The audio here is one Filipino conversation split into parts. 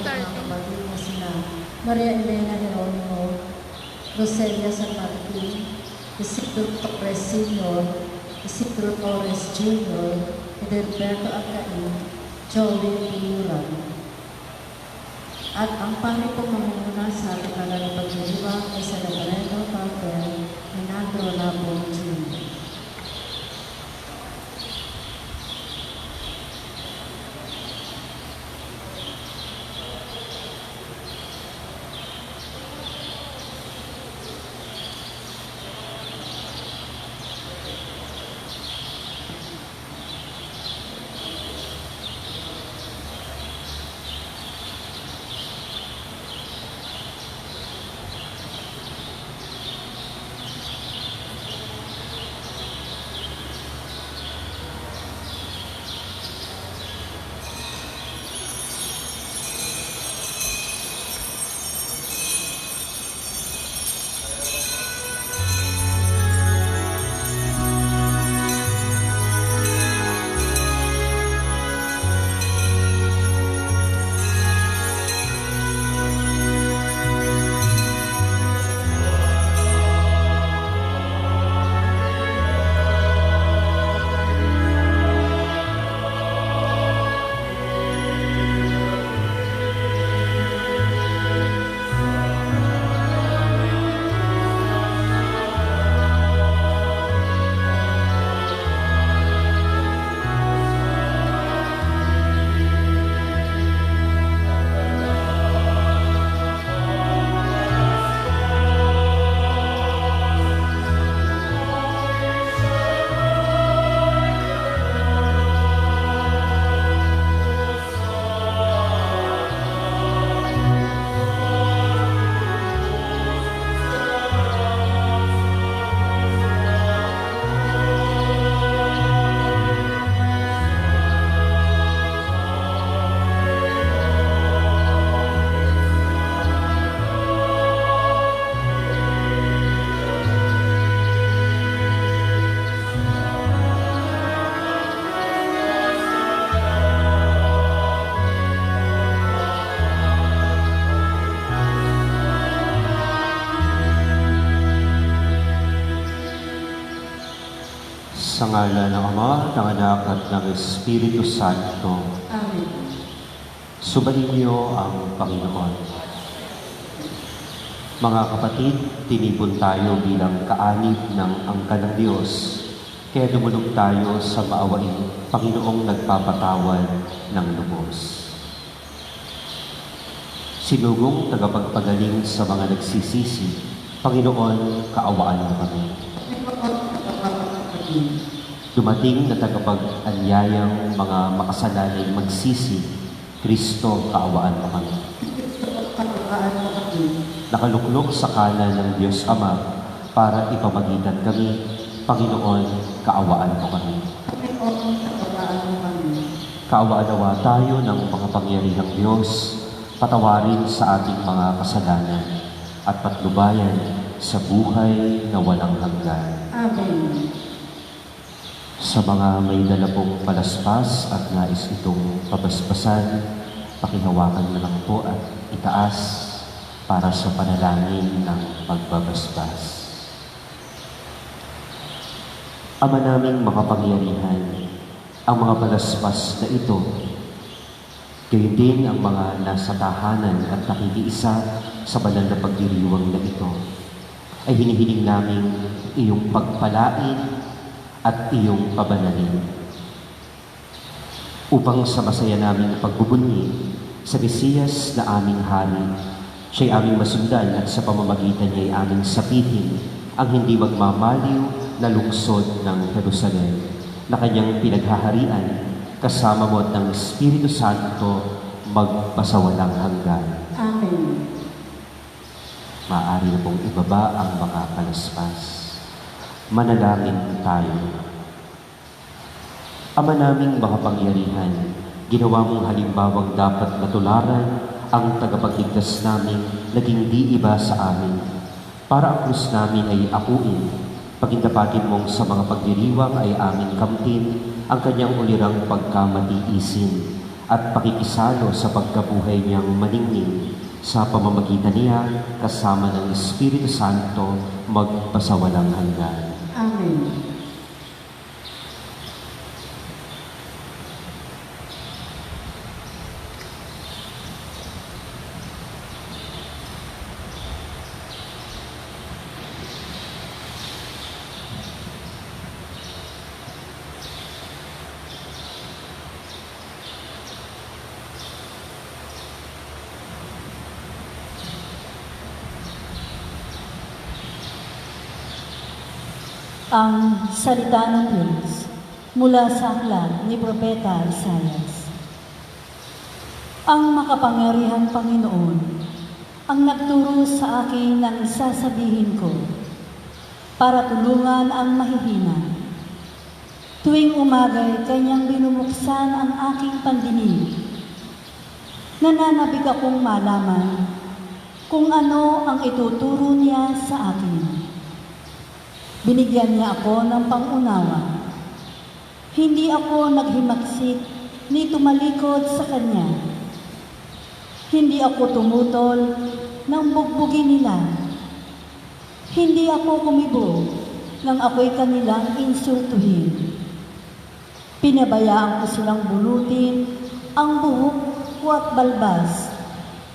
mga kapatid na sina Maria Elena Geronimo, Roselia San Martin, Isidro Torres Sr., Isidro Torres Jr., Edelberto Alcain, Joey Piluran. At ang pari pong mamumuna sa ating ng pagdiriwang ay sa Labareno Papel, Minandro Labong Jr. Sa ngalan ng Ama, ng Anak at ng Espiritu Santo. Amen. Subayin niyo ang Panginoon. Mga kapatid, tinipon tayo bilang kaanib ng angkan ng Diyos. Kaya dumulog tayo sa maawaing Panginoong nagpapatawad ng lubos. Sinugong tagapagpagaling sa mga nagsisisi, Panginoon, kaawaan mo kami. Dumating na tagapag-anyayang mga makasalalay magsisi, Kristo, kaawaan mo kami. Nakaluklok sa kanan ng Diyos Ama para ipamagitan kami, Panginoon, kaawaan mo kami. Kaawaan nawa tayo ng makapangyarihang Diyos, patawarin sa ating mga kasalanan at patnubayan sa buhay na walang hanggan. Amen. Sa mga may dala pong palaspas at nais itong pabasbasan, pakihawakan na lang po at itaas para sa panalangin ng pagbabasbas. Ama naming makapangyarihan, ang mga palaspas na ito, gayon din ang mga nasa tahanan at nakikiisa sa banal na pagdiriwang na ito, ay hinihiling namin iyong pagpalain at iyong pabanalin upang sa masaya naming pagbubunyi sa Mesiyas na aming hari, siya'y aming masundan at sa pamamagitan niya'y aming sapitin ang hindi magmamaliw na lungsod ng Jerusalem na kanyang pinaghaharian kasama mo ng Espiritu Santo magpasawalang hanggan. Amen. Maaari na pong ibaba ang mga palaspas. Manalangin tayo. Ama naming makapangyarihan, ginawa mong halimbawang dapat matularan ang tagapagligtas namin naging di iba sa amin. Para ang krus namin ay akuin, pagindapatin mong sa mga pagdiriwang ay aming kamtin ang kanyang ulirang pagkamatiisin at pakikisalo sa pagkabuhay niyang maningning sa pamamagitan niya kasama ng Espiritu Santo magpasawalang hanggan. Amen. Ang salita ng Diyos mula sa aklat ni Propeta Isaias. Ang makapangyarihang Panginoon ang nagturo sa akin ng sasabihin ko para tulungan ang mahihina. Tuwing umagay, kanyang binubuksan ang aking pandinig. Nananabik akong malaman kung ano ang ituturo niya sa akin. Binigyan niya ako ng pangunawa. Hindi ako naghimaksik ni tumalikod sa kanya. Hindi ako tumutol ng bugbugin nila. Hindi ako kumibo nang ako'y kanilang insultuhin. Pinabayaan ko silang bunutin ang buhok ko at balbas.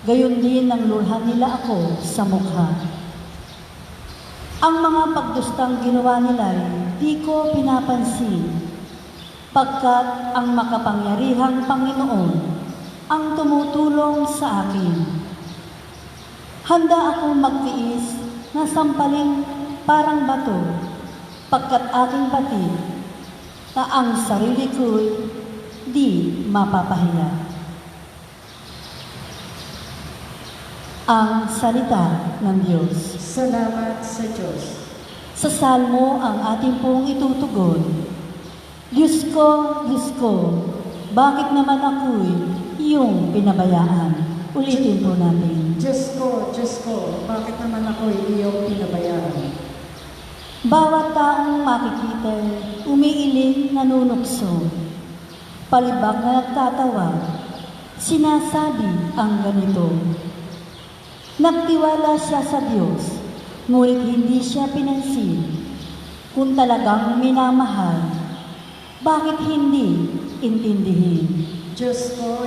Gayon din ang lulhan nila ako sa mukha. Ang mga pagdustang ginawa nila di ko pinapansin, pagkat ang makapangyarihang Panginoon ang tumutulong sa akin. Handa akong magtiis na sampaling parang bato, pagkat aking batid na ang sarili ko'y di mapapahiya. Ang salita ng Diyos. Salamat sa Diyos. Sa salmo ang ating pong itutugon. Diyos ko, bakit naman ako'y iyong pinabayaan? Ulitin po natin. Diyos ko, bakit naman ako'y iyong pinabayaan? Bawat taong makikita, umiiling nanunukso. Palibak na nagtatawa, sinasabi ang ganito. Nagtiwala siya sa Diyos, ngunit hindi siya pinansin. Kung talagang minamahal, bakit hindi intindihin? Diyos ko,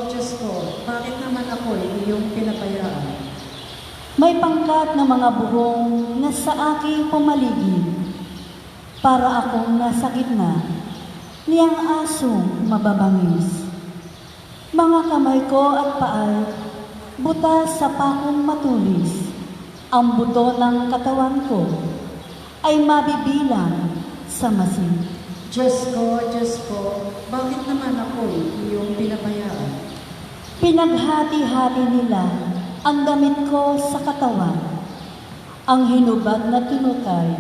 bakit naman ako'y iyong pinabayaan? May pangkat na mga buhong na sa aking pumaligid, para akong nasa gitna niyang asong mababangis. Mga kamay ko at paay, butas sa pakong matulis, ang buto ng katawan ko ay mabibilang sa masin. Diyos ko, bakit naman ako'y iyong pinabayaan? Pinaghati-hati nila ang damit ko sa katawan, ang hinubad na tunukay,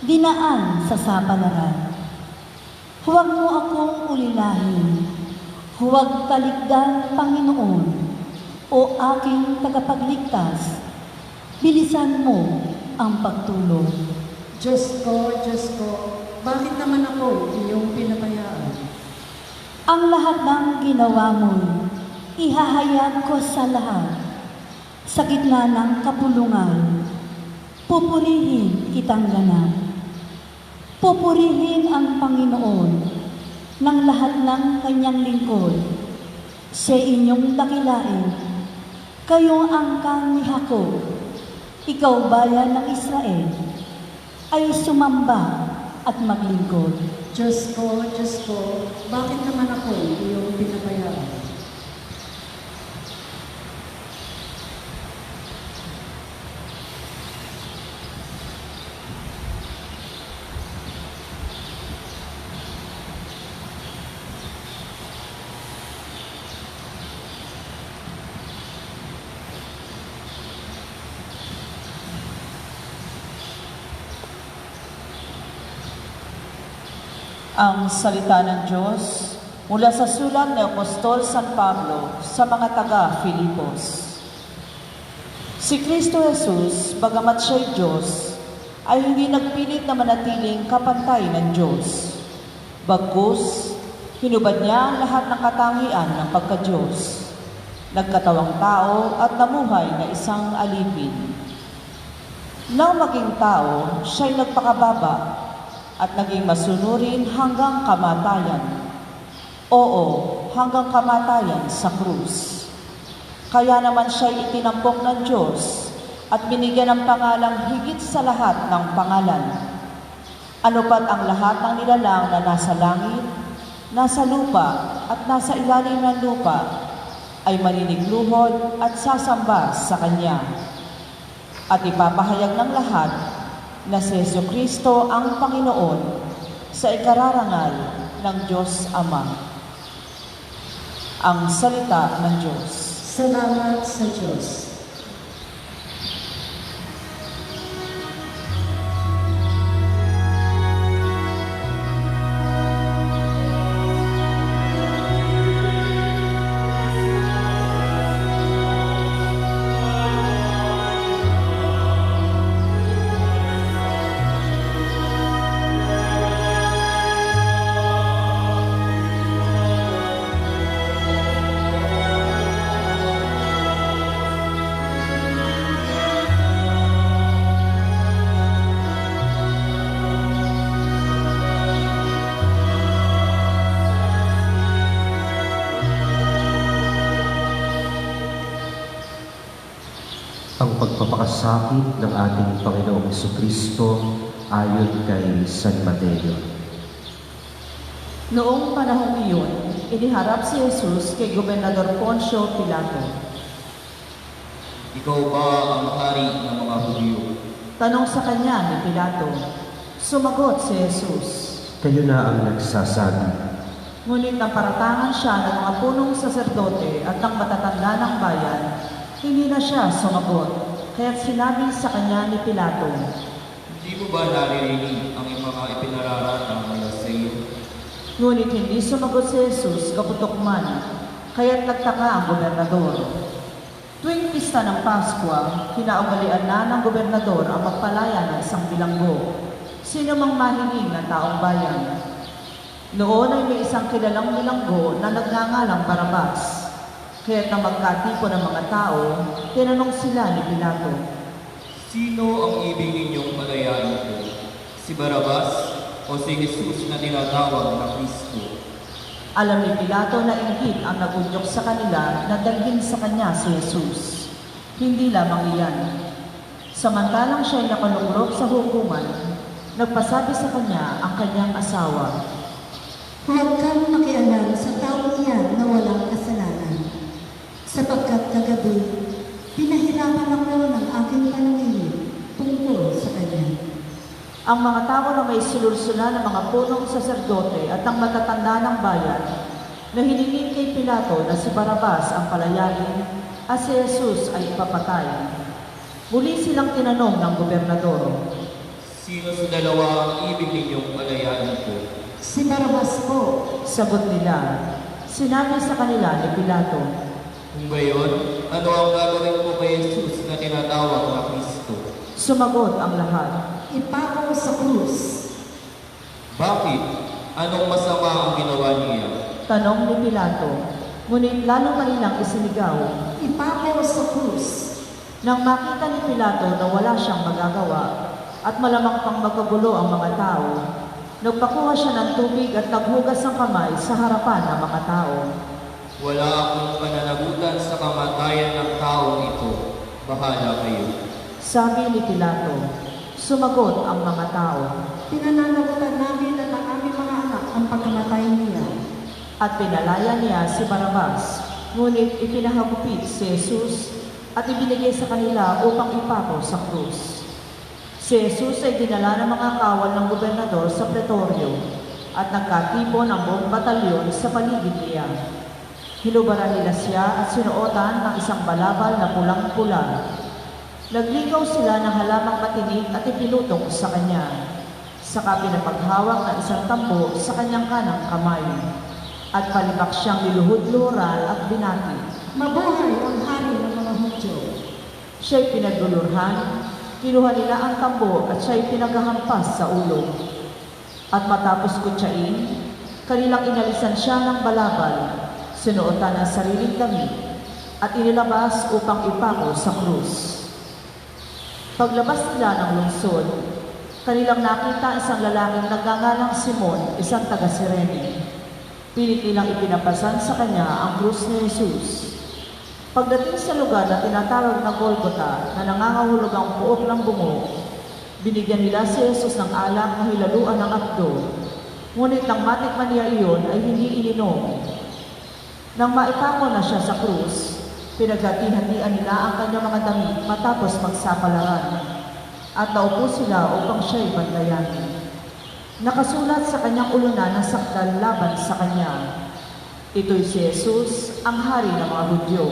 dinaan sa sapalaran. Huwag mo akong ulilahin, huwag talikdan, Panginoon, o aking tagapagligtas, bilisan mo ang pagtulong. Diyos ko, bakit naman ako'y iyong pinabayaan? Ang lahat ng ginawa mo, ihahayag ko sa lahat. Sa gitna ng kapulungan, pupurihin kitang ganap. Pupurihin ang Panginoon ng lahat ng kanyang lingkod. Sa inyong dakilain, kayong angkan ni Jacob, ikaw bayan ng Israel, ay sumamba at maglingkod. Diyos ko, bakit naman ako'y iyong pinabayaan? Ang salita ng Diyos mula sa sulat ni Apostol San Pablo sa mga taga-Filipos. Si Kristo Jesus, bagamat siya'y Diyos, ay hindi nagpilit na manatiling kapantay ng Diyos. Bagkus, Hinubad niya ang lahat ng katangian ng pagka-Diyos. Nagkatawang tao at namuhay na isang alipin. Nang maging tao, siya'y nagpakababa at naging masunurin hanggang kamatayan. Oo, hanggang kamatayan sa krus. Kaya naman siya'y itinampok ng Diyos at binigyan ng pangalang higit sa lahat ng pangalan. Ano pat ang lahat ng nilalang na nasa langit, nasa lupa at nasa ilalim ng lupa ay maninigluhod at sasamba sa Kanya. At ipapahayag ng lahat na si Jesucristo ang Panginoon sa ikararangal ng Diyos Ama. Ang salita ng Diyos. Salamat sa Diyos. Ang pagpapakasakit ng ating Panginoong Jesucristo ayon kay San Mateo. Noong panahong iyon, iniharap si Jesus kay Gobernador Poncio Pilato. Ikaw ba ang hari ng mga Hudyo? Tanong sa kanya ni Pilato. Sumagot si Jesus. Kayo na ang nagsasabi. Ngunit nang paratangan siya ng mga punong saserdote at ng matatanda ng bayan, hindi na siya sumagot, kaya't sinabi sa kanya ni Pilato, Hindi mo ba naririnig ang mga ipinararatang mula sa iyo? ngunit hindi sumagot si Jesus kaputok man, kaya't nagtaka ang gobernador. Tuwing pista ng Paskwa, kinaugalian na ng gobernador ang magpalaya ng isang bilanggo, sino mang mahiling ng taong bayan. Noon ay may isang kilalang bilanggo na nagngangalang Barabas. Kaya't na magkatipo ng mga tao, tinanong sila ni Pilato, Sino ang ibig ninyong palayain ko? Si Barabas o si Jesus na tinatawag na Kristo? alam ni Pilato na inggit ang nagunyok sa kanila na dalhin sa kanya si Jesus. Hindi lamang iyan. Samantalang siya'y nakalungrok sa hukuman, nagpasabi sa kanya ang kanyang asawa, Huwag kang makialam sa taong iyan na walang kasalanan. Sapagkat kagabi, pinahirapan ako ng aking panaginip tungkol sa kanya. ang mga tao na may sulul-sula ng mga punong saserdote at ang matatanda ng bayan na hiningin kay Pilato na si Barabas ang palayain at si Jesus ay ipapatay. Muli silang tinanong ng gobernador, Sino sa dalawa ang ibig ninyong palayain ko? Si Barabas po. sagot nila. Sinabi sa kanila ni Pilato, Kung gayon, ano ang gagawin ko kay Jesus na tinatawag na Kristo? sumagot ang lahat. Ipako sa krus. Bakit? Anong masama ang ginawa niya? Tanong ni Pilato, ngunit lalo pa nilang isinigaw. Ipako sa krus. Nang makita ni Pilato na wala siyang magagawa at malamang pang magkagulo ang mga tao, nagpakuha siya ng tubig at naghugas ng kamay sa harapan ng mga tao. Wala akong pananagutan sa kamatayan ng taong ito. Bahala kayo. Sabi ni Pilato, sumagot ang mga tao, Pinananagutan namin at ang aming mga anak ang pagkamatay niya. at pinalaya niya si Barabas, ngunit ipinahagupit si Jesus at ibinigay sa kanila upang ipako sa krus. Si Jesus ay dinala ng mga kawal ng gobernador sa pretoryo at nagkatipon ang buong batalyon sa paligid niya. Hinubaran nila siya at sinuotan ng isang balabal na pulang-pula. Nagligaw sila ng halamang matinik at ipinutok sa kanya. Saka pinapaghawak ng isang tambo sa kanyang kanang kamay. At palibak siyang niluhod-luhuran at binati. Mabuhay ang hari ng mga Hudyo. Siya'y pinaglulurhan, kinuha nila ang tambo at siya'y pinaghahampas sa ulo. At matapos kutsain, Kanilang inalisan siya ng balabal, sinuotan ng sariling damit, at inilabas upang ipako sa krus. Paglabas nila ng lungsod, kanilang nakita isang lalaking nagngangalang Simon, isang taga-Sirene. Pilit nilang ipinapasan sa kanya ang krus ni Jesus. Pagdating sa lugar na tinatawag na Golgotha, na nangangahulog ang puok ng bungo, binigyan nila si Jesus ng alak na hilaluan ng apdo. Ngunit nang matikman niya iyon ay hindi ininom. Nang maipako na siya sa krus, pinaghati-hatian nila ang kanyang mga damit matapos magsapalaran, at naupo sila upang siya'y bantayan. Nakasulat sa kanyang ulunan ang sakdal laban sa kanya. Ito'y si Jesus, ang hari ng mga Hudyo.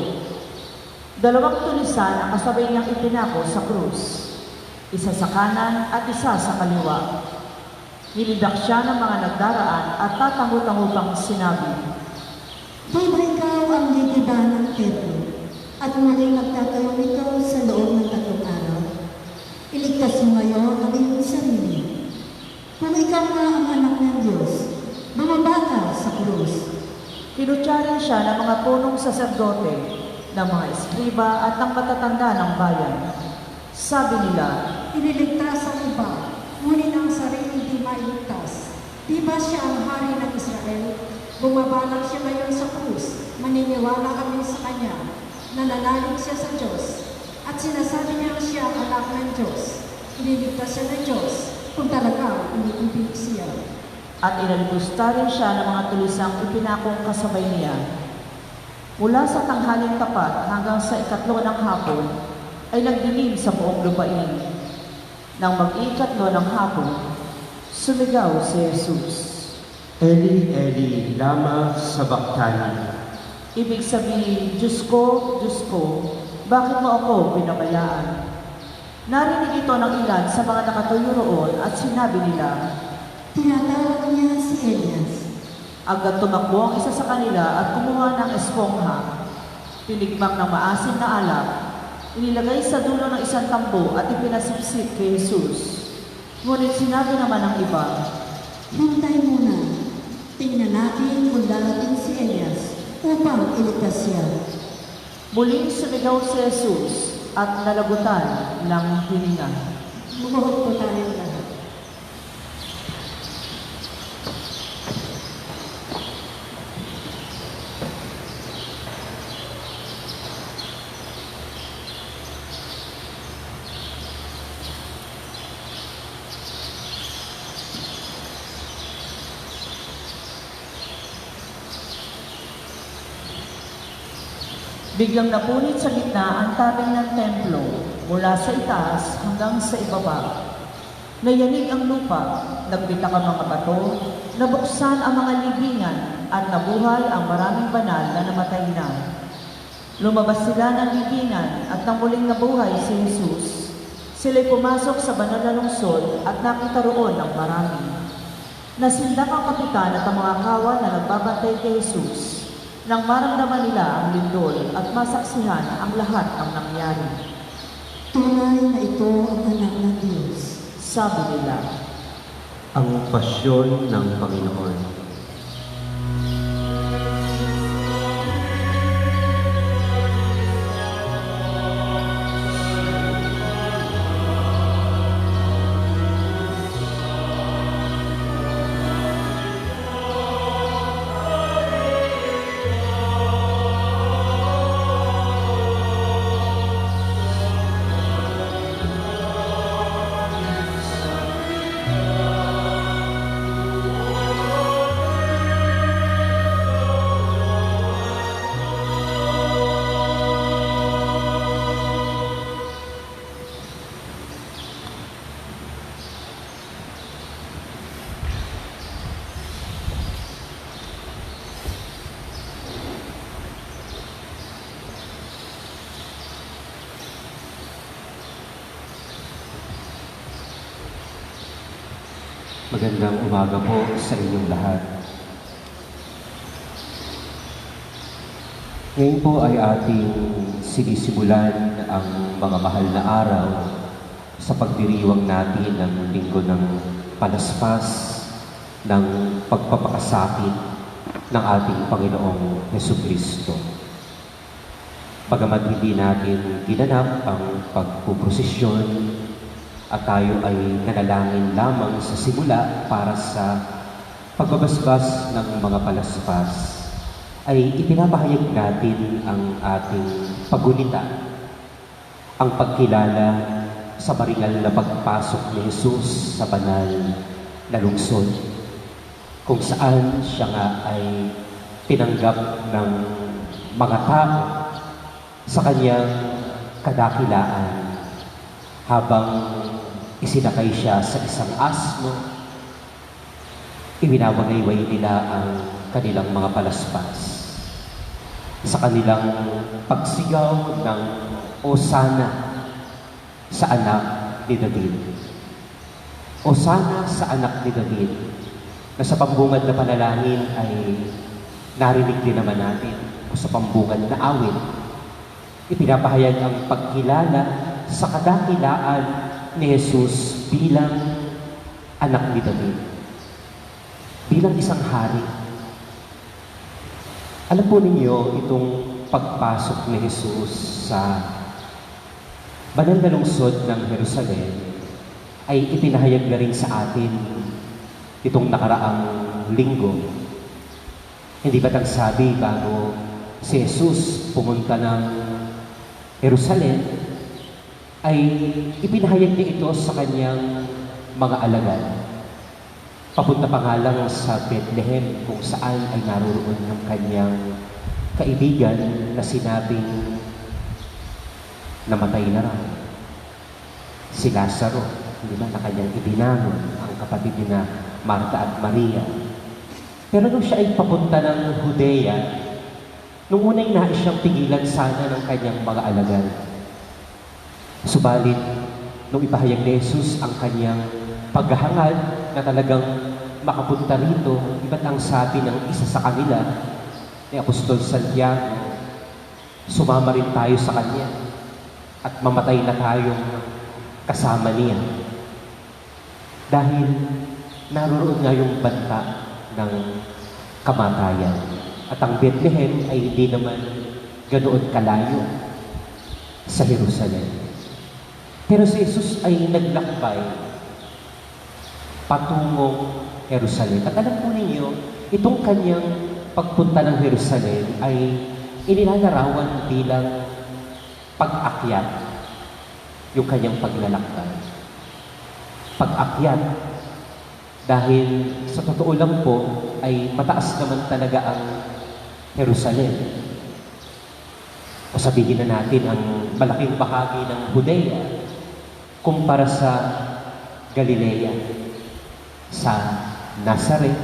2 tulisan ang kasabay niyang ipinako sa krus, isa sa kanan at isa sa kaliwa. Nilidak siya ng mga nagdaraan at tatango-tango pang sinabi, Di ba ikaw ang gigiba ng templo at muling nagtatayo nito sa loob ng 3 araw? Iligtas mo ngayon ang iyong sarili. Kung ikaw nga ang anak ng Diyos, bumaba ka sa krus. Kinutyarin siya ng mga punong saserdote, ng mga eskriba at ng matatanda ng bayan. Sabi nila, Iniligtas ang iba, ngunit ang sarili di mailigtas. Di ba siya ang hari ng Israel? Bumabalak siya ngayon sa krus, maniniwala kami sa kanya, nananalig siya sa Diyos, at sinasabi niya siya ang anak ng Diyos. Iniligtas siya ng Diyos kung talaga iniibig siya. at inalimusta rin siya ng mga tulisang ipinakong kasabay niya. Mula sa tanghaling tapat hanggang sa 3 ng hapon ay nagdilim sa buong lupain. Nang mag-3 ng hapon, sumigaw si Jesus. Eli, Eli, lama sabachthani. Ibig sabihin, Diyos ko, bakit mo ako pinabayaan? Narinig ito ng ilan sa mga nakatuyo roon at sinabi nila, Tinatawag niya si Elias. agad tumakbo ang isa sa kanila at kumuha ng espongha. Pinigmak ng maasim na alak, inilagay sa dulo ng isang tambo at ipinasipsip kay Jesus. Ngunit sinabi naman ng iba, Hintay muna. Tingnan natin kung darating si Elias upang iligtas siya. muling sumigaw si Jesus at nalagutan ng hininga. Lumuhod po tayong lahat. Biglang napunit sa gitna ang tabing ng templo mula sa itaas hanggang sa ibaba. Nayanig ang lupa, nagbitak ang mga bato, nabuksan ang mga libingan at nabuhay ang maraming banal na namatay na. Lumabas sila ng libingan at nang muling nabuhay si Jesus. Sila'y pumasok sa banal na lungsod at nakita roon ng marami. Nasindak ang kapitan at ang mga kawal na nagbabantay kay Jesus. Nang maramdaman nila ang lindol at masaksihan ang lahat ng nangyari. Tunay na ito ang anak ng Diyos. Sabi nila, Ang pasyon ng Panginoon. Magandang umaga po sa inyong lahat. Ngayon po ay ating sinisimulan ang mga mahal na araw sa pagdiriwang natin ng linggo ng Palaspas ng pagpapakasakit ng ating Panginoong Hesukristo. Bagamat hindi natin ginanap ang pagpuprosesyon at tayo ay nanalangin lamang sa simula para sa pagbabasbas ng mga palaspas, ay ipinapahayag natin ang ating paggunita, ang pagkilala sa maringal na pagpasok ni Jesus sa banal na lungsod, kung saan siya nga ay tinanggap ng mga tao sa kanyang kadakilaan habang isinakay siya sa isang asno. Ibinawagayway nila ang kanilang mga palaspas sa kanilang pagsigaw ng Osana sa anak ni David. Osana sa anak ni David, na sa pambungad na panalangin ay narinig din naman natin, o sa pambungad na awit, ipinapahayag ang pagkilala sa kadakilaan ni Jesus bilang anak ni David, bilang isang hari. Alam po ninyo, itong pagpasok ni Jesus sa banal na lungsod ng Jerusalem ay ipinahayag na rin sa atin itong nakaraang linggo. Hindi ba't ang sabi bago si Jesus pumunta ng Jerusalem, ay ipinahayag niya ito sa kanyang mga alagad. Papunta pa nga lang sa Bethlehem, kung saan ay naroon ng kanyang kaibigan na sinabing namatay na raw. Si Lazaro, hindi ba, na kanyang ibinangon, ang kapatid niya na Marta at Maria. Pero nung siya ay papunta ng Judea, nung unay nais siyang pigilan sana ng kanyang mga alagad. Subalit, nung ipahayag ni Jesus ang kanyang paghahangad na talagang makapunta rito, iba't ang sabi ng isa sa kanila, ni Apostol Santiago, sumama rin tayo sa kanya at mamatay na tayong kasama niya. Dahil naroon nga yung banta ng kamatayan. At ang Bethlehem ay hindi naman ganoon kalayo sa Jerusalem. Pero si Jesus ay naglakbay patungong Jerusalem. At alam po ninyo, itong kanyang pagpunta ng Jerusalem ay inilalarawan bilang pag-akyat, yung kanyang paglalakbay. Pag-akyat, dahil sa totoo lang po, ay mataas naman talaga ang Jerusalem. O sabihin na natin, ang malaking bahagi ng Judea kumpara sa Galilea, sa Nazareth,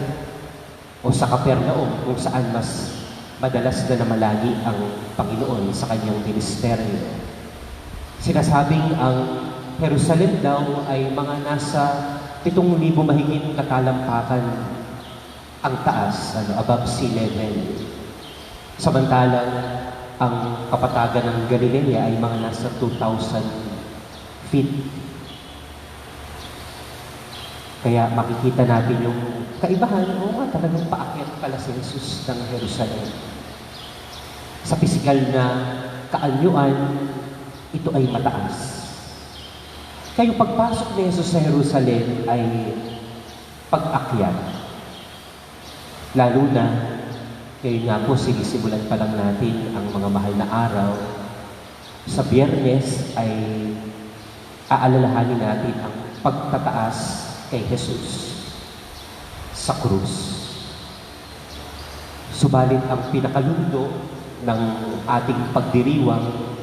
o sa Capernaum, kung saan mas madalas na namalagi ang Panginoon sa kanyang ministeryo. Sinasabing ang Jerusalem daw ay mga nasa 7,000 mahigit katalampakan ang taas, above sea level. Samantalang ang kapatagan ng Galilea ay mga nasa 2,000 feet. Kaya makikita natin yung kaibahan, talagang paakyat pala si Jesus ng Jerusalem. Sa pisikal na kaanyuan, ito ay mataas. Kaya yung pagpasok ni Jesus sa Jerusalem ay pag-akyat. Lalo na, kaya nga po, sinisimulan pa lang natin ang mga mahal na araw. Sa Biyernes ay aalalahanin natin ang pagtataas kay Jesus sa krus. Subalit ang pinakalundo ng ating pagdiriwang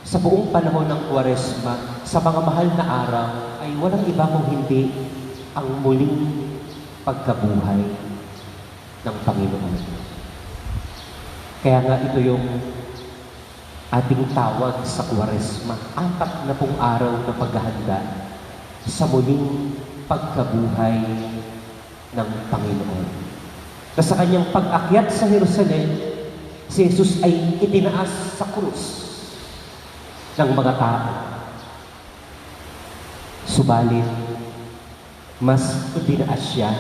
sa buong panahon ng Kwaresma, sa mga mahal na araw, ay walang iba kung hindi ang muling pagkabuhay ng Panginoon. Kaya nga ito yung ating tawag sa Kwaresma, 4 na pong araw na paghahanda sa muling pagkabuhay ng Panginoon. Na sa kanyang pag-akyat sa Jerusalem, si Jesus ay itinaas sa krus ng mga tao. Subalit, mas itinaas siya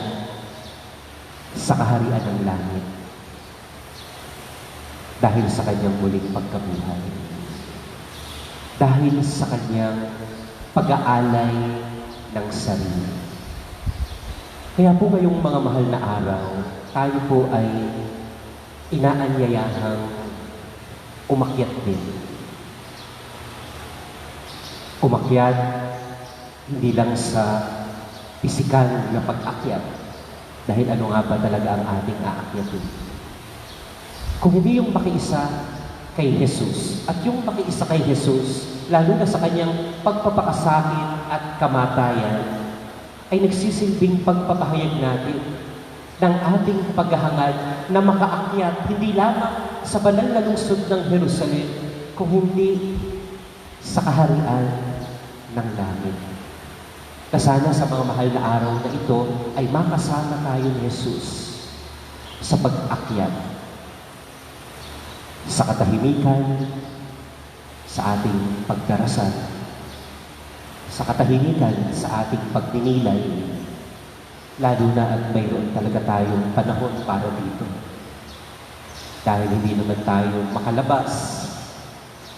sa kaharian ng langit dahil sa kanyang muling pagkabuhay. Dahil sa kanyang pag-aalay ng sarili. Kaya po ngayong mga mahal na araw, tayo po ay inaanyayahang umakyat din. Umakyat hindi lang sa pisikal na pag-akyat, dahil ano nga ba talaga ang ating aakyatin? Kung hindi yung makiisa kay Jesus, at yung makiisa kay Jesus, lalo na sa kanyang pagpapakasakit at kamatayan, ay nagsisilbing pagpapahayag natin ng ating paghahangad na makaakyat hindi lamang sa banal na lungsod ng Jerusalem, kung hindi sa kaharian ng langit. Na sana sa mga mahal na araw na ito ay makasama tayo ni Jesus sa pag-akyat, sa katahimikan, sa ating pagdarasal, sa katahimikan, sa ating pagninilay, lalo na at mayroon talaga tayong panahon para dito. Dahil hindi naman tayo makalabas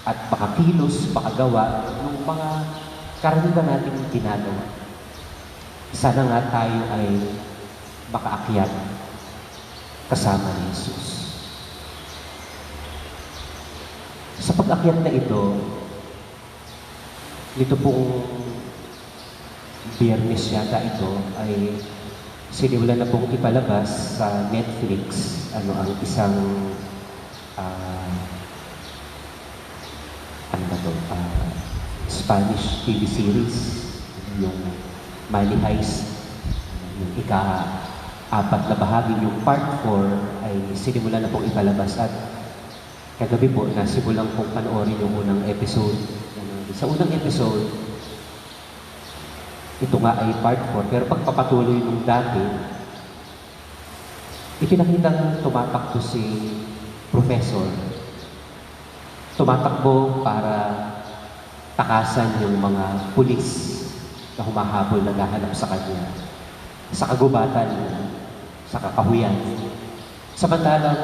at makakilos, makagawa ng mga karaniwan nating ginagawa. Sana nga tayo ay makaakyat kasama ni Jesus. Sa pag-akyat na ito, nito pong Biyernes yata ito, ay sinimulan na pong ipalabas sa Netflix ang isang Spanish TV series, yung Money Heist, yung ika-4 na bahagi, yung part 4 ay sinimulan na pong ipalabas at kagabi po nasimulan pong panoorin yung unang episode. Sa unang episode, ito nga ay part 4, pero pagpapatuloy nung dati, ipinakitang tumatakbo si Professor. Tumatakbo para takasan yung mga pulis na humahabol, naghahanap sa kanya, sa kagubatan, sa kakahuyan. Samantalang,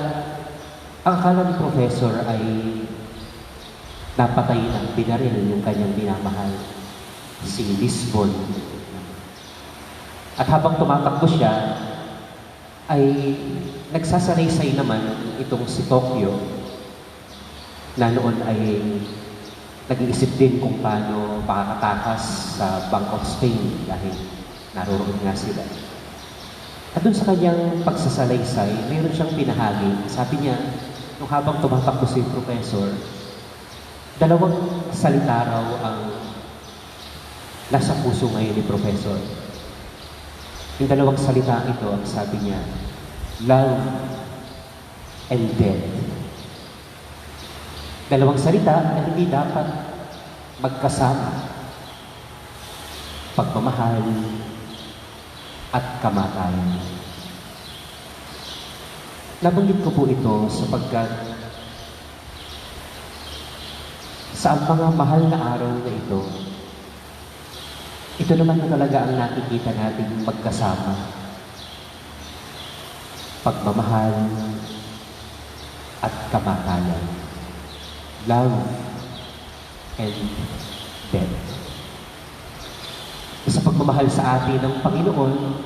ang akala ni Professor ay napatay ng binaril yung kanyang minamahal, si Lisbon. At habang tumatakbo siya, ay nagsasalaysay naman itong si Tokyo, na noon ay nag-iisip din kung paano makakatakas sa Bank of Spain dahil naroon nga sila. At dun sa kanyang pagsasalaysay, mayroon siyang pinahagi. Sabi niya, nung habang tumatakbo si Professor, dalawang salita raw ang nasa puso ngayon ni Professor. Yung dalawang salita ito, ang sabi niya, love and death. Dalawang salita na hindi dapat magkasama. Pagmamahal at kamatayan. Nabanggit ko po ito sapagkat sa mga mahal na araw na ito naman na talaga ang nakikita natin magkasama. Pagmamahal at kamatayan. Love and death. Sa pagmamahal sa atin ng Panginoon,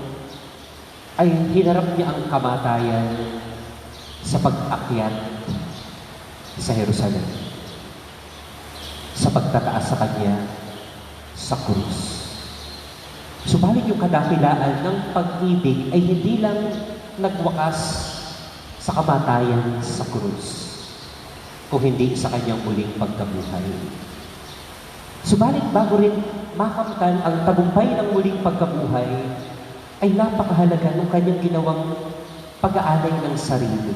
ay hinarap niya ang kamatayan sa pag-akyat sa Jerusalem. Sa pagtataas sa Kanya sa krus. Subalit yung kadakilaan ng pag-ibig ay hindi lang nagwakas sa kamatayan sa krus, kung hindi sa kanyang muling pagkabuhay. Subalit bago rin makamtan ang tagumpay ng muling pagkabuhay, ay napakahalaga ng kanyang ginawang pag-aalay ng sarili.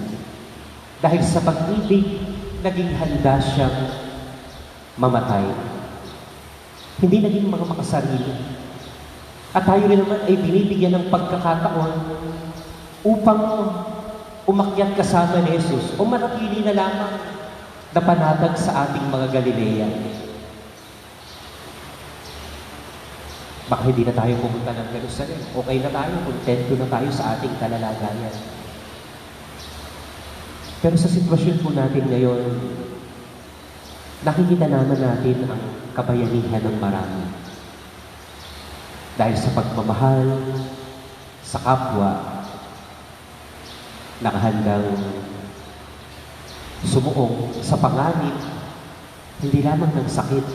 Dahil sa pag-ibig, naging handa siyang mamatay. Hindi naging mga makasarili. At tayo rin naman ay binibigyan ng pagkakataon upang umakyat kasama ni Jesus o manatili na lamang na panatag sa ating mga Galilea. Baka hindi na tayo pumunta ng Jerusalem. Okay na tayo, kontento na tayo sa ating kalalagayan. Pero sa sitwasyon po natin ngayon, nakikita naman natin ang kabayanihan ng marami. Dahil sa pagmamahal sa kapwa, nakahandang sumuong sa panganib, hindi lamang ng sakit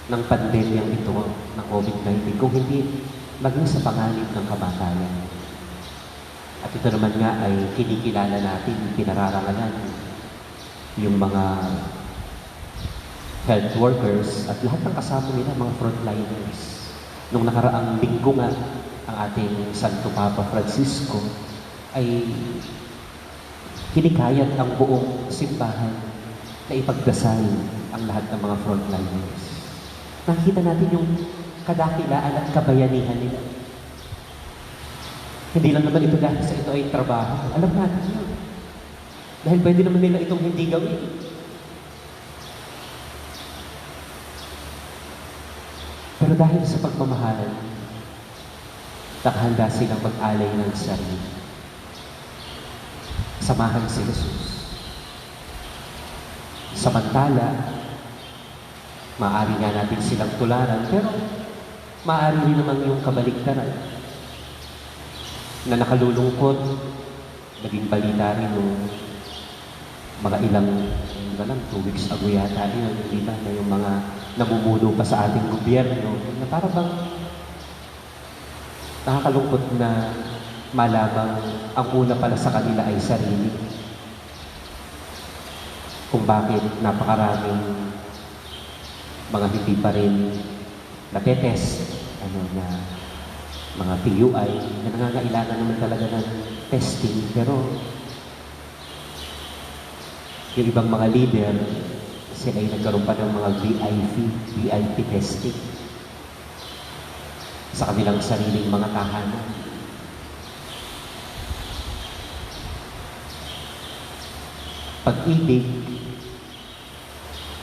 ng pandemyang ito ng COVID-19, kung hindi maging sa panganib ng kamatayan. At ito naman nga ay kinikilala natin, pinararangalan yung mga health workers at lahat ng kasama nila, mga frontliners. Nung nakaraang linggo nga, ang ating Santo Papa Francisco ay hinikayat ang buong simbahan na ipagdasal ang lahat ng mga frontliners. Nakikita natin yung kadakilaan at kabayanihan nila. Hindi lang naman ito dahil sa ito ay trabaho. Alam natin yun. Dahil pwede naman nila itong hindi gawin. Pero dahil sa pagmamahal, nakahanda silang mag-alay ng sarili. Samahan si Jesus. Samantala, maaari nga natin silang tularan, pero maaari rin naman yung kabaligtaran na nakalulungkot, naging balita rin nung mga ilang, 2 weeks ago yata yun, di ba, na yung mga namumuno pa sa ating gobyerno, na para bang nakakalungkot na malamang ang una pala sa kanila ay sarili. Kung bakit napakaraming mga hindi pa rin natetest, na mga PUI, na nangangailangan naman talaga ng testing, pero yung ibang mga leader, sila ay nagkaroon pa ng mga VIP testing sa kanilang sariling mga tahanan. Pag-ibig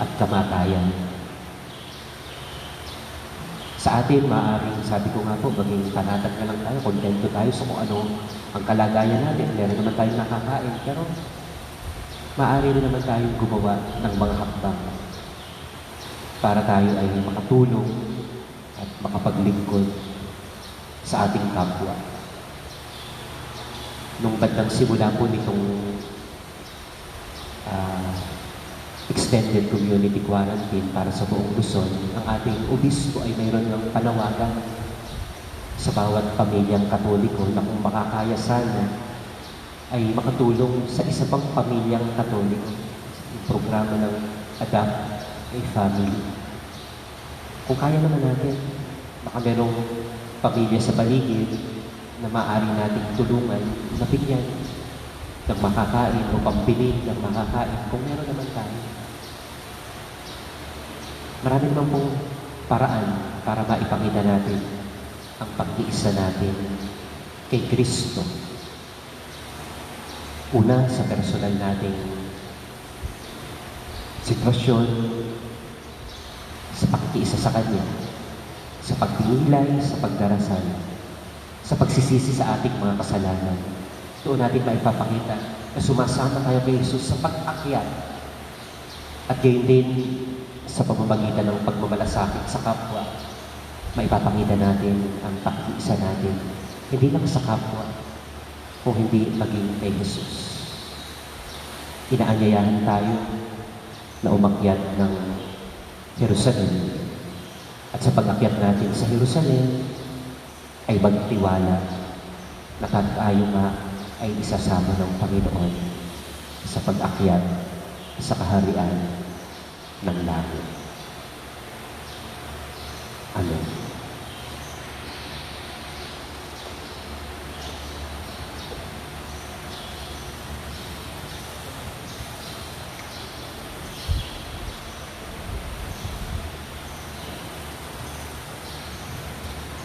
at kamatayan. Sa atin, maaaring, sabi ko nga po, maging panatag na lang tayo, kontento tayo sa kung ano ang kalagayan natin. Meron naman tayong nakakain, pero maaari rin naman tayong gumawa ng mga hakbang para tayo ay makatulong at makapaglingkod sa ating kapwa. Nung bandang simula po nitong extended community quarantine para sa buong Luzon, ang ating obispo ay mayroon ng panawagan sa bawat pamilyang Katoliko na kung makakaya sana ay makatulong sa isa pang pamilyang Katoliko. Yung programa ng Adapt a Family. Kung kaya naman natin, baka merong pamilya sa paligid na maaari nating tulungan, nabigyan ng makakain o pambili ng makakain kung meron naman tayo. Marami naman pong paraan para maipakita natin ang pag-iisa natin kay Kristo. Una, sa personal nating sitwasyon, sa pag-iisa sa Kanya, sa pagpinilay, sa pagdarasal, sa pagsisisi sa ating mga kasalanan. Doon natin maipapakita na sumasama tayo kay Jesus sa pag-akyat at gayon din sa pamamagitan ng pagmamalasakit sa kapwa, maipapakita natin ang pag-iisa natin, hindi lang sa kapwa, kung hindi maging kay Jesus. Inaanyayahan tayo na umakyat ng Jerusalem. At sa pag-akyat natin sa Jerusalem, ay magtiwala na tayo nga ay isasama ng Panginoon sa pag-akyat sa kaharian ng langit. Amen.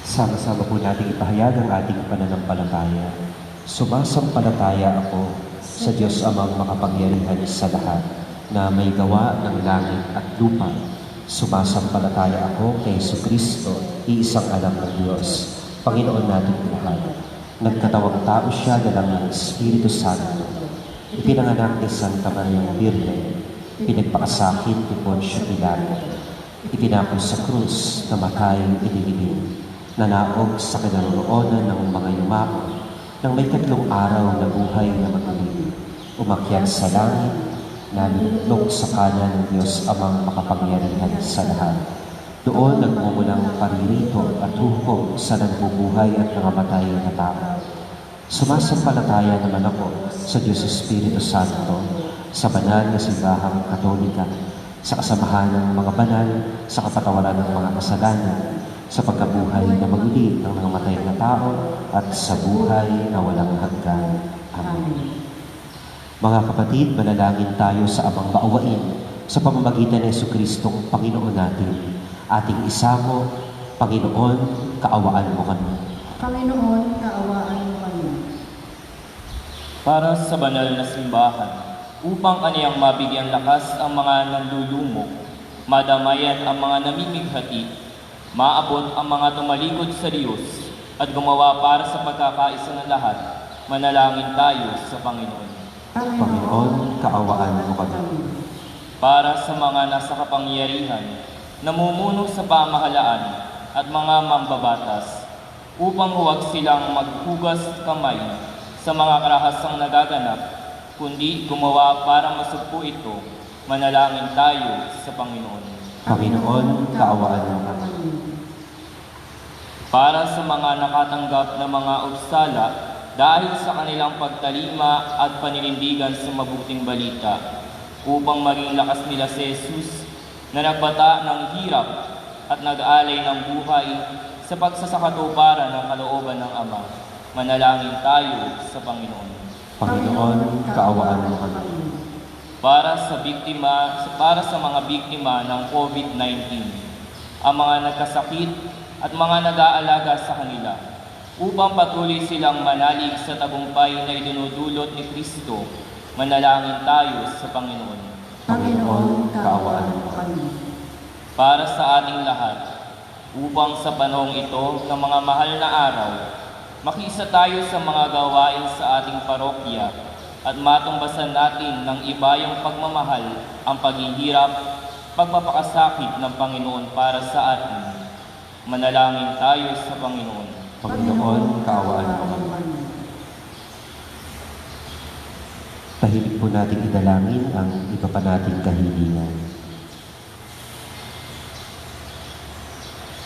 Sama-sama po natin ipahayag ang ating pananampalataya. Sumasampalataya ako sa Diyos Amang makapangyarihan sa lahat, na may gawa ng langit at lupa, Sumasampalataya ako kay Jesucristo, iisang anak ng Diyos, Panginoon nating lahat. Nagkatawang tao siya dalang ng Espiritu Santo. Ipinanganak ni Santa Maria Virgen, pinagpakasakit ni Poncio Pilato. Itinapon sa krus, namatay, inilibing. Nanaog sa kinaroroonan ng mga yumao, nang may 3 araw na buhay na maguli. Umakyat sa langit, nalulog sa kanan ng Diyos Amang makapangyarihan sa lahat. Doon nagmumulang paririto at hukom sa nagbubuhay at nangamatay na tao. Sumasampalataya naman ako sa Diyos Espiritu Santo, sa banal na simbahang Katolika, sa kasamahan ng mga banal, sa kapatawaran ng mga kasalanan, sa pagkabuhay na maguli ng nangamatay na tao, at sa buhay na walang hanggan. Amen. Mga kapatid, manalangin tayo sa Amang Maawain sa pamamagitan ng Jesucristong Panginoon natin. Ating isamo, Panginoon, kaawaan mo kami. Panginoon, kaawaan mo kami. Para sa banal na simbahan, upang kaniyang mabigyan lakas ang mga nanlulumog, madamayan ang mga namimighati, maabot ang mga tumalikod sa Diyos, at gumawa para sa pagkakaisa ng lahat, manalangin tayo sa Panginoon. Panginoon, kaawaan mo kami. Para sa mga nasa kapangyarihan, namumuno sa pamahalaan at mga mambabatas, upang huwag silang maghugas kamay sa mga karahasang nagaganap, kundi gumawa para masugpo ito, manalangin tayo sa Panginoon. Panginoon, kaawaan mo kami. Para sa mga nakatanggap na mga udsala dahil sa kanilang pagtalima at paninindigan sa mabuting balita, upang maging lakas nila si Jesus na nagbata ng hirap at nag-alay ng buhay sa pagsasakatuparan ng kalooban ng Ama. Manalangin tayo sa Panginoon. Panginoon, kaawaan mo kami. Para sa mga biktima ng COVID-19, ang mga nagkasakit at mga nag-aalaga sa kanila, upang patuloy silang manalig sa tagumpay na idinudulot ni Kristo, manalangin tayo sa Panginoon. Panginoon, kaawaan mo kami. Para sa ating lahat, upang sa panahong ito ng mga mahal na araw, makiisa tayo sa mga gawain sa ating parokya at matumbasan natin ng ibayang pagmamahal ang paghihirap, pagpapakasakit ng Panginoon para sa atin. Manalangin tayo sa Panginoon. Panginoon, kaawaan mo kami. Tahimik po nating idalangin ang iba pa nating kahilingan.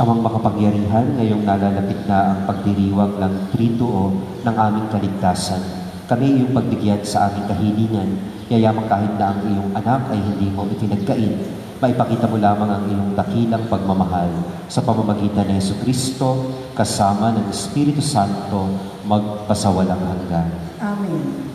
Amang makapangyarihan, ngayong nalalapit na ang pagdiriwang ng trituo ng aming kaligtasan, kami iyong pagbigyan sa aming kahilingan, yayamang kahit na ang iyong anak ay hindi mo itinagkain, maipakita mo lamang ang iyong dakilang pagmamahal sa pamamagitan ni Jesucristo kasama ng Espiritu Santo magpasawalang hanggan. Amen.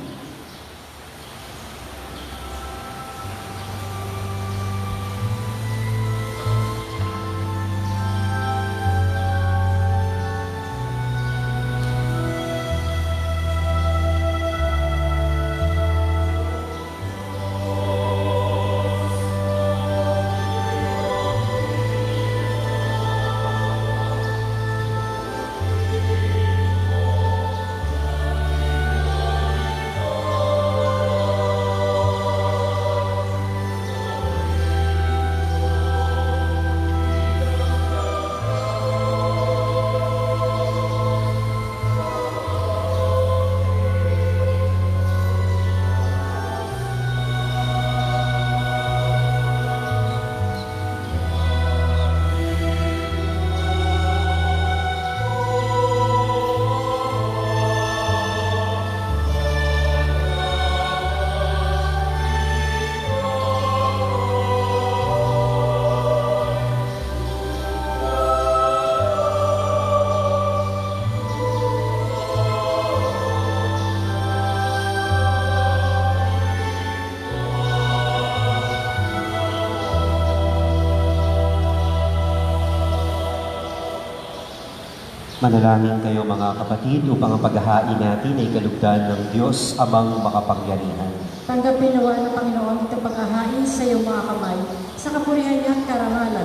Manalangin kayo mga kapatid upang ang paghahain natin ay kalugdan ng Diyos Amang makapangyarihan. Tanggapin nawa ng Panginoon itong paghahain sa iyong mga kamay, sa kapurihan niya at karangalan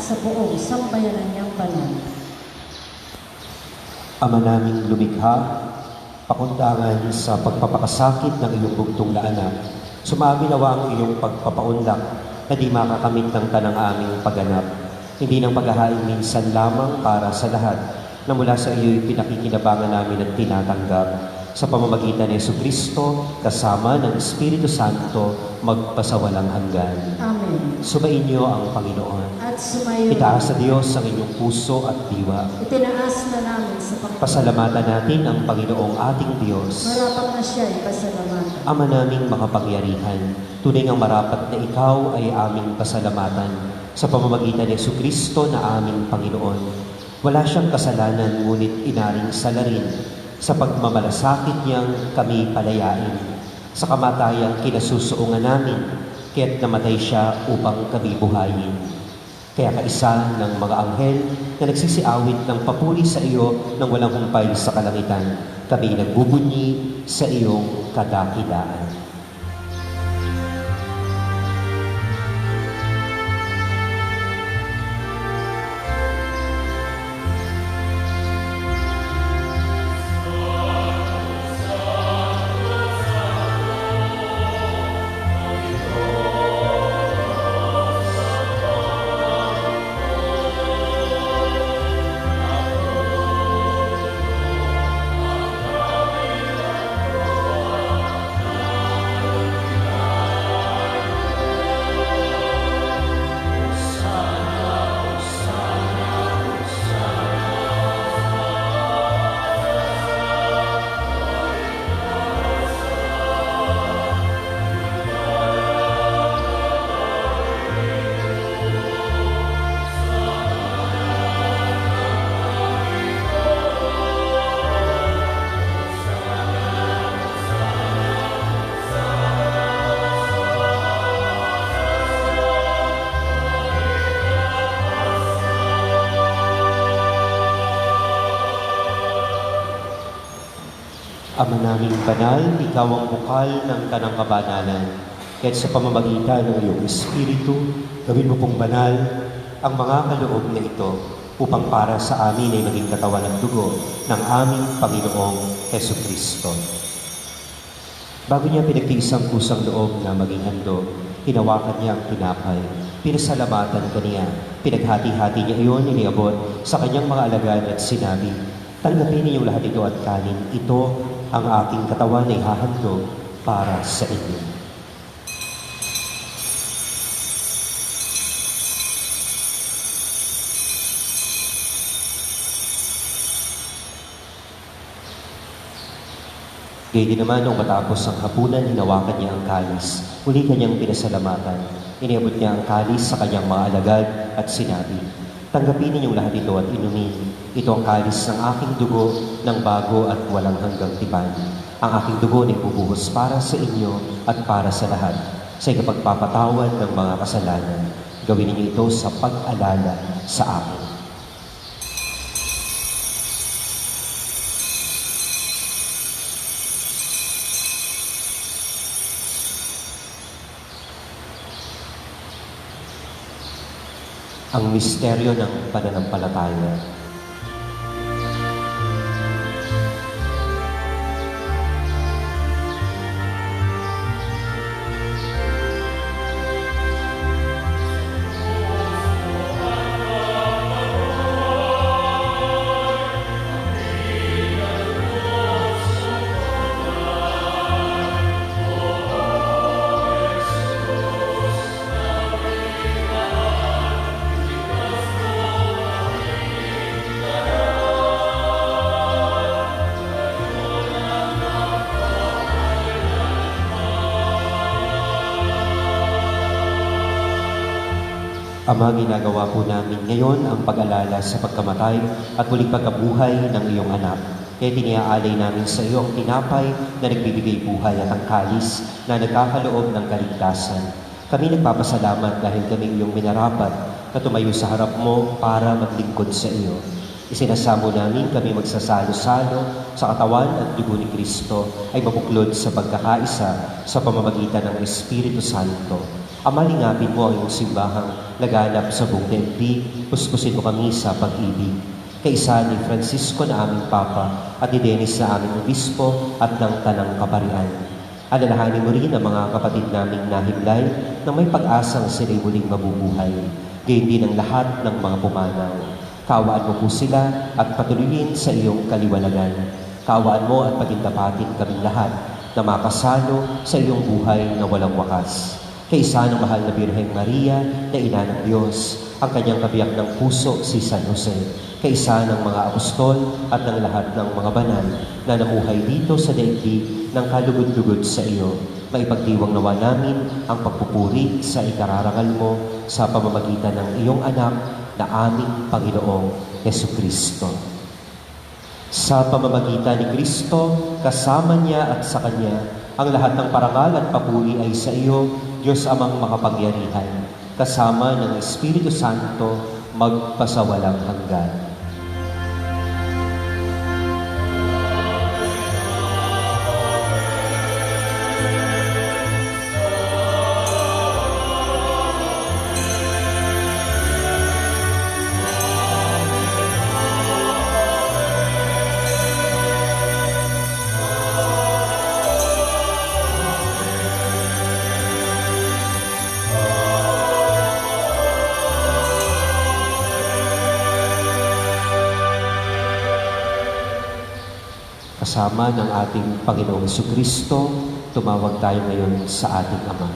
sa buong sambayanan niyang banal. Ama naming lumikha, pakundangan sa pagpapakasakit ng iyong bugtong na anak, sumami nawa ang iyong pagpapaunlak na di makakamit ng tanang aming pagganap. Hindi ng paghahain minsan lamang para sa lahat na mula sa iyo'y pinakikinabangan namin at tinatanggap sa pamamagitan ni Jesucristo kasama ng Espiritu Santo magpasawalang hanggan. Amen. Sumainyo ang Panginoon. At sumayo, Itaas sa Diyos ang inyong puso at diwa. itinaas na namin sa Panginoon. Pasalamatan natin ang Panginoong ating Diyos. Marapat na siya'y pasalamatan. Ama naming makapangyarihan, tunay ngang marapat na ikaw ay aming pasalamatan sa pamamagitan ni Jesucristo na aming Panginoon. Wala siyang kasalanan ngunit inaring salarin sa pagmamalasakit niyang kami palayain. Sa kamatayang kinasusuungan namin, kaya't namatay siya upang kami buhayin. Kaya kaisa ng mga anghel na nagsisiawit ng papuri sa iyo nang walang humpay sa kalangitan, kami nagbubunyi sa iyong kadakilaan. Ama naming banal, ikaw ang bukal ng kanang kabanalan. Kaya't sa pamamagitan ng iyong Espiritu, gawin mo pong banal ang mga kaloob na ito upang para sa amin ay maging katawan at dugo ng aming Panginoong Jesucristo. Bago niya pinagtiis ang kusang loob na maging handog, hinawakan niya ang tinapay. Pinasalamatan kaniya. Pinaghati-hati niya iyon, iniabot sa kanyang mga alagad at sinabi, "Tanggapin ninyong lahat ito at kanin. Ito ang aking katawan na ihahandog para sa inyo." Gayun din naman nung matapos ang hapunan, hinawakan niya ang kalis. Muli kanyang pinasalamatan. Iniabot niya ang kalis sa kanyang mga alagad at sinabi, "Tanggapin ninyong lahat ito at inumin. Ito ang kalis ng aking dugo ng bago at walang hanggang tipan. Ang aking dugo ay bubuhos para sa inyo at para sa lahat sa ikapagpapatawad ng mga kasalanan. Gawin ninyo ito sa pag-alala sa akin." Ang misteryo ng pananampalataya. Ama, ginagawa po namin ngayon ang pag-alala sa pagkamatay at muling pagkabuhay ng iyong anak. Kaya tiniaalay namin sa iyo ang tinapay na nagbibigay buhay at ang kalis na nagkakaloob ng kaligtasan. Kami nagpapasalamat dahil kami iyong minarapat na tumayo sa harap mo para maglingkod sa iyo. Isinasamo namin kami magsasalo-salo sa katawan at dugo ni Kristo ay mabuklod sa pagkakaisa sa pamamagitan ng Espiritu Santo. Ama, lingapin mo ang iyong simbahang laganap sa buong daigdig, puspusin mo kami sa pag-ibig. Kaisa ni Francisco na aming Papa at ni Dennis na aming Obispo at ng Tanang Kaparian. Alalahanin mo rin ang mga kapatid naming nahimlay na may pag-asang sila'y muling mabubuhay. Gayon din ang lahat ng mga pumanaw. Kaawaan mo po sila at patuloyin sa iyong kaliwanagan. Kaawaan mo at pagindapatin kaming lahat na makasalo sa iyong buhay na walang wakas. Kaisa ng mahal na Birheng Maria na Ina ng Diyos, ang kanyang kabiyak ng puso si San Jose. Kaisa ng mga apostol at ng lahat ng mga banal na namuhay dito sa daigdig ng kalugod-lugod sa iyo. Maipagdiwang nawa namin ang pagpupuri sa ikararangal mo sa pamamagitan ng iyong anak na aming Panginoong Jesucristo. Sa pamamagitan ni Kristo, kasama niya at sa Kanya, ang lahat ng parangal at papuri ay sa iyo, Diyos Amang makapangyarihan, kasama ng Espiritu Santo, magpasawalang hanggan. Kasama ng ating Panginoong Jesucristo, tumawag tayo ngayon sa ating Ama.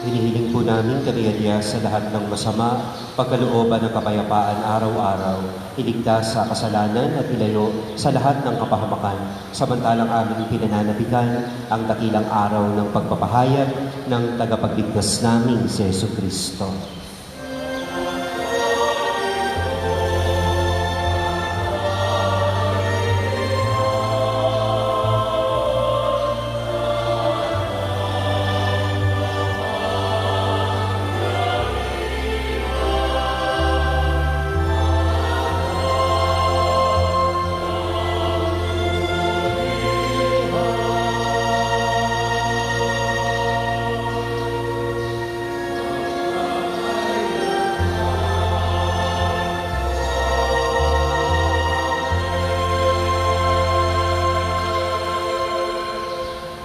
Hinihiling po namin kaniya sa lahat ng masama, pagkalooban ng kapayapaan araw-araw, iligtas sa kasalanan at ilayo sa lahat ng kapahamakan, samantalang aming pinananabikan ang dakilang araw ng pagpapahayag ng tagapagligtas naming si Jesucristo.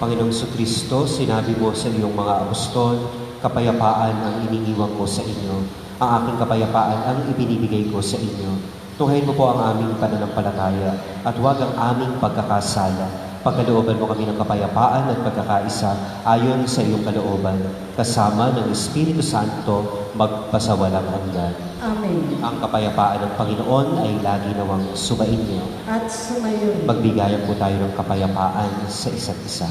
Panginoong Kristo, sinabi mo sa iyong mga apostol, kapayapaan ang iniiwan ko sa inyo. Ang aking kapayapaan ang ibinibigay ko sa inyo. Tunghayin mo po ang aming pananampalataya at huwag ang aming pagkakasala. Pagkalooban mo kami ng kapayapaan at pagkakaisa ayon sa iyong kalooban, kasama ng Espiritu Santo magpasawalang hanggan. Amen. Ang kapayapaan ng Panginoon ay lagi nawang sumain niyo. At sumayon. Magbigayan po tayo ng kapayapaan sa isa't isa.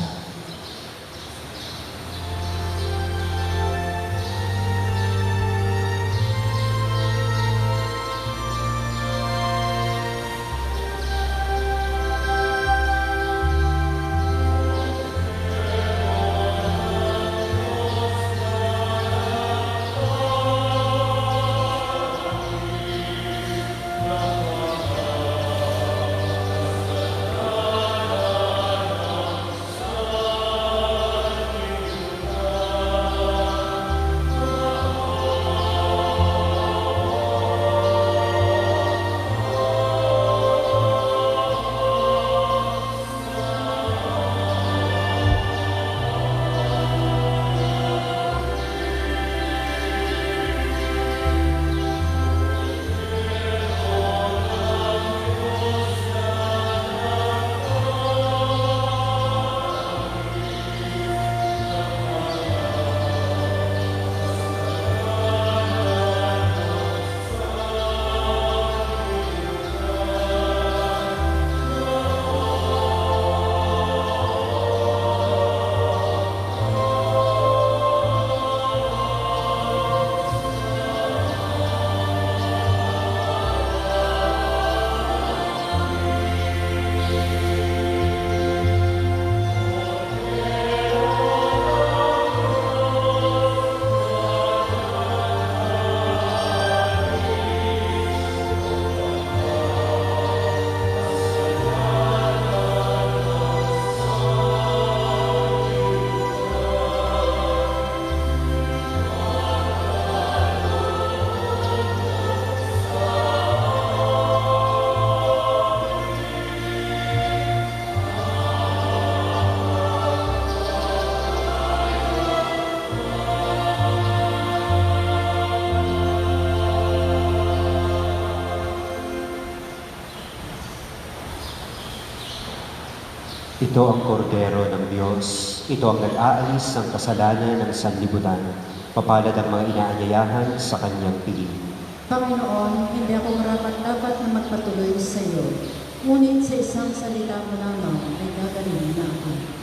Ito ang kordero ng Diyos. Ito ang nag-aalis ng kasalanan ng sanlibutan. Papalad ang mga inaanyayahan sa kanyang piling. Panginoon, hindi ako marapat-dapat na magpatuloy sa iyo. Ngunit sa isang salita mo lamang ay gagaling na ako.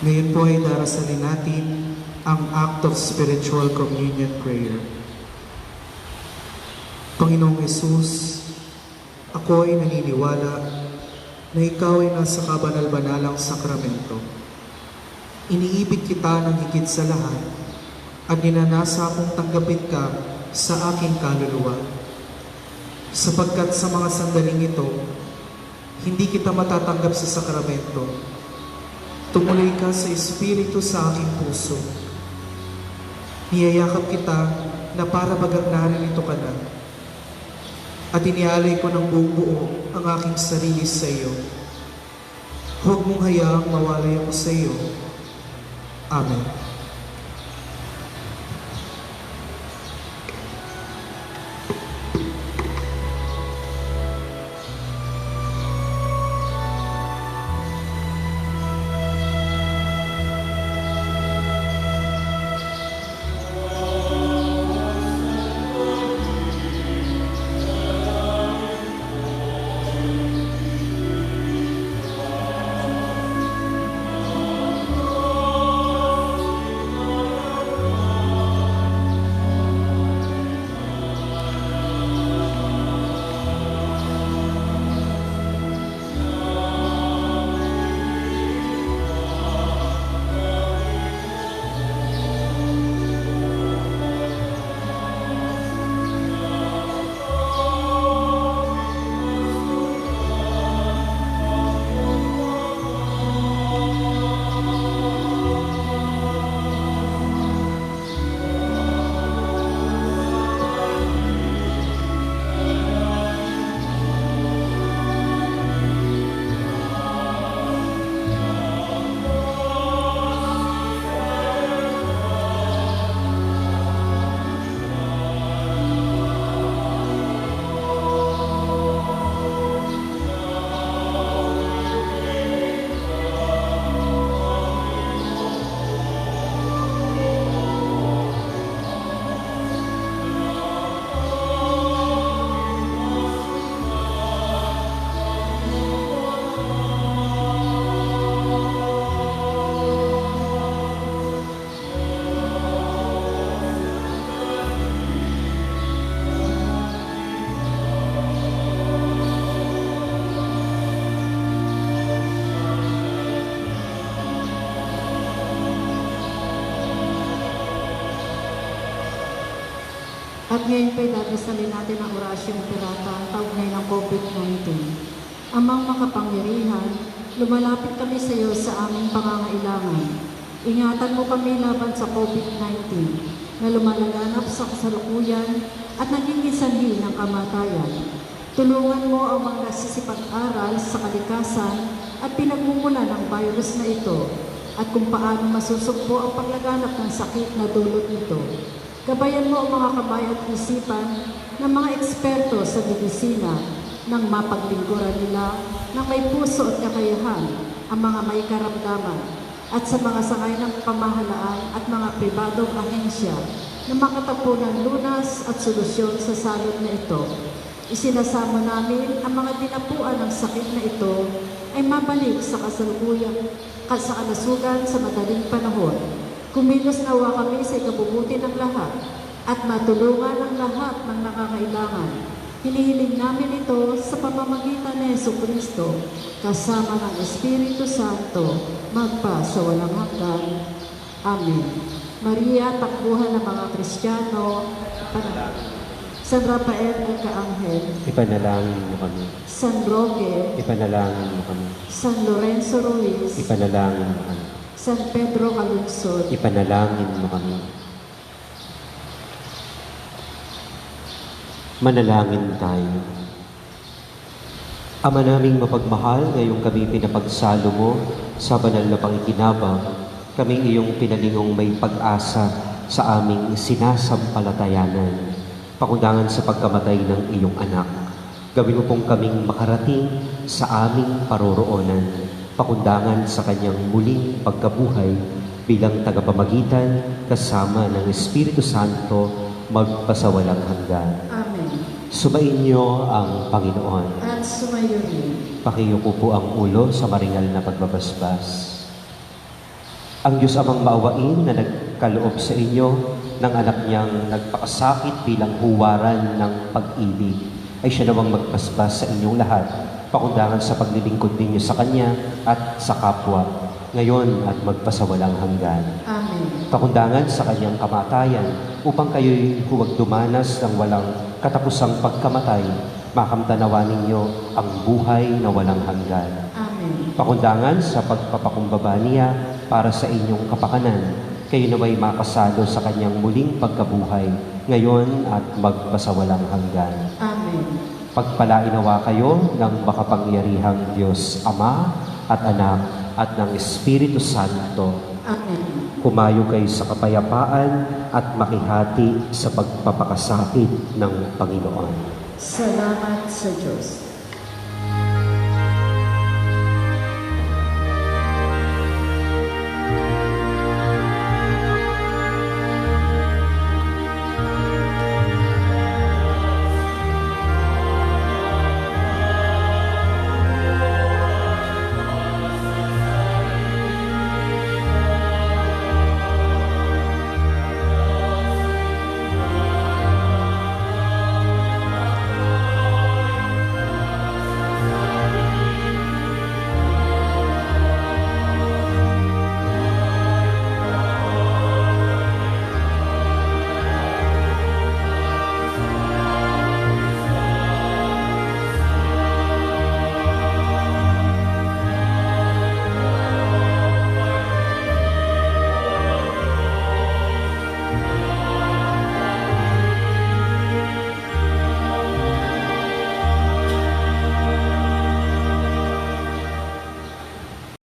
Ngayon po ay darasalin natin ang Act of Spiritual Communion Prayer. Panginoong Hesus, ako ay naniniwala na Ikaw ay nasa kabanal-banalang sakramento. Iniibig kita ng higit sa lahat at ninanasa akong tanggapin ka sa aking kaluluwa. Sapagkat sa mga sandaling ito, hindi kita matatanggap sa sakramento. Tumuloy ka sa Espiritu sa aking puso. Niyayakap kita na para bagang naririto ka na. At inialay ko ng buong buo ang aking sarili sa iyo. Huwag mong hayaang mawalay ako sa iyo. Amen. At ngayon pa'y dadasalin natin ang orasyong pirata kaugnay ng COVID-19. Amang makapangyarihan, lumalapit kami sa iyo sa aming pangangailangan. Ingatan mo kami laban sa COVID-19 na lumalaganap sa kasalukuyan at naging sanhi ng kamatayan. Tulungan mo ang mga nagsisipag-aral sa kalikasan at pinagmumula ng virus na ito at kung paano masusugpo ang paglaganap ng sakit na dulot nito. Gabayan mo ang mga kamay at isipan ng mga eksperto sa medisina nang mapaglingkuran nila ng may puso at kakayahan ang mga may karamdaman at sa mga sangay ng pamahalaan at mga pribadong ahensya na makatagpo ng lunas at solusyon sa salot na ito. Isinasama namin ang mga dinapuan ng sakit na ito ay mabalik sa kasalukuyan, sa kalasugan sa madaling panahon. Kumilos nawa kami sa ikabubuti ng lahat at matulungan ang lahat ng nakakailangan. Hinihiling namin ito sa pamamagitan ni Jesucristo kasama ng Espiritu Santo magpa sa walang hanggan. Amen. Maria, takbuhan ng mga Kristiyano, San Rafael Arcangel, Ipanalangin mo kami. San Roque, Ipanalangin mo kami. San Lorenzo Ruiz, Ipanalangin mo kami. San Pedro Calungsod, Ipanalangin mo kami. Manalangin tayo. Ama naming mapagmahal, ngayong kami pinapagsalo mo sa banal na pangikinabang, kami iyong pinalingong may pag-asa sa aming sinasampalatayanan, pakundangan sa pagkamatay ng iyong anak. Gawin mo pong kaming makarating sa aming paroroonan, pakundangan sa kanyang muling pagkabuhay bilang tagapamagitan kasama ng Espiritu Santo magpasawalang hanggan. Amen. Sumainyo ang Panginoon. At sumayo rin. Pakiyuko po ang ulo sa maringal na pagbabasbas. Ang Diyos Amang maawain na nagkaloob sa inyo ng anak niyang nagpakasakit bilang huwaran ng pag-ibig ay siya nawang magpasbas sa inyong lahat, pakundangan sa paglilingkod ninyo sa Kanya at sa kapwa, ngayon at magpasawalang hanggan. Amen. Pakundangan sa Kanyang kamatayan upang kayo'y huwag dumanas ng walang katapusang pagkamatay, makamtanawa ninyo ang buhay na walang hanggan. Amen. Pakundangan sa pagpapakumbaba niya para sa inyong kapakanan, kayo naway makasalo sa Kanyang muling pagkabuhay, ngayon at magpasawalang hanggan. Amen. Pagpalain nawa kayo ng makapangyarihang Diyos Ama at Anak at ng Espiritu Santo. Amen. Humayo kayo sa kapayapaan at makihati sa pagpapakasakit ng Panginoon. Salamat sa Diyos.